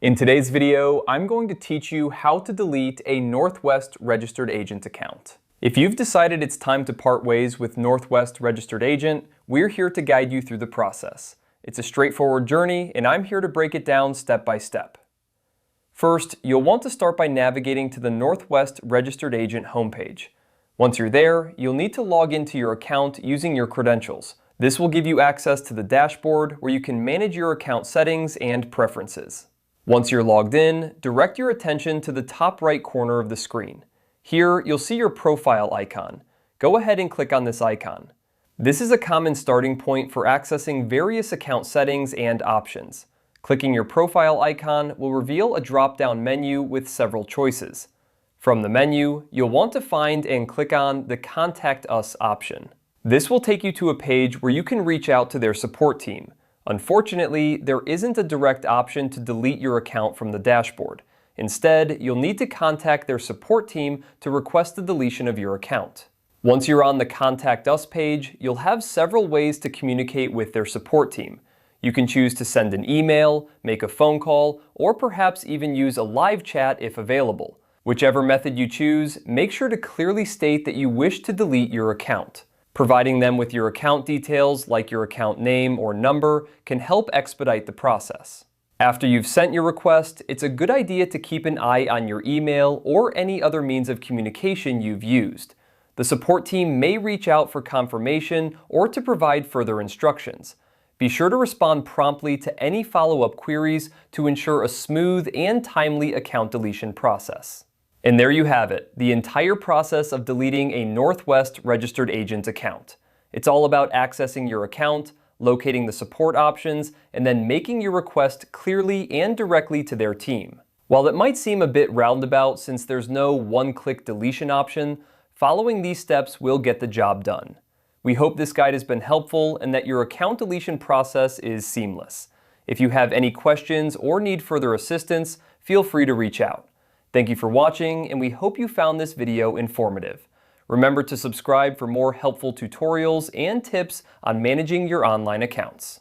In today's video, I'm going to teach you how to delete a Northwest Registered Agent account. If you've decided it's time to part ways with Northwest Registered Agent, we're here to guide you through the process. It's a straightforward journey, and I'm here to break it down step by step. First, you'll want to start by navigating to the Northwest Registered Agent homepage. Once you're there, you'll need to log into your account using your credentials. This will give you access to the dashboard where you can manage your account settings and preferences. Once you're logged in, direct your attention to the top right corner of the screen. Here, you'll see your profile icon. Go ahead and click on this icon. This is a common starting point for accessing various account settings and options. Clicking your profile icon will reveal a drop-down menu with several choices. From the menu, you'll want to find and click on the Contact Us option. This will take you to a page where you can reach out to their support team. Unfortunately, there isn't a direct option to delete your account from the dashboard. Instead, you'll need to contact their support team to request the deletion of your account. Once you're on the Contact Us page, you'll have several ways to communicate with their support team. You can choose to send an email, make a phone call, or perhaps even use a live chat if available. Whichever method you choose, make sure to clearly state that you wish to delete your account. Providing them with your account details, like your account name or number, can help expedite the process. After you've sent your request, it's a good idea to keep an eye on your email or any other means of communication you've used. The support team may reach out for confirmation or to provide further instructions. Be sure to respond promptly to any follow-up queries to ensure a smooth and timely account deletion process. And there you have it, the entire process of deleting a Northwest Registered Agent account. It's all about accessing your account, locating the support options, and then making your request clearly and directly to their team. While it might seem a bit roundabout since there's no one-click deletion option, following these steps will get the job done. We hope this guide has been helpful and that your account deletion process is seamless. If you have any questions or need further assistance, feel free to reach out. Thank you for watching, and we hope you found this video informative. Remember to subscribe for more helpful tutorials and tips on managing your online accounts.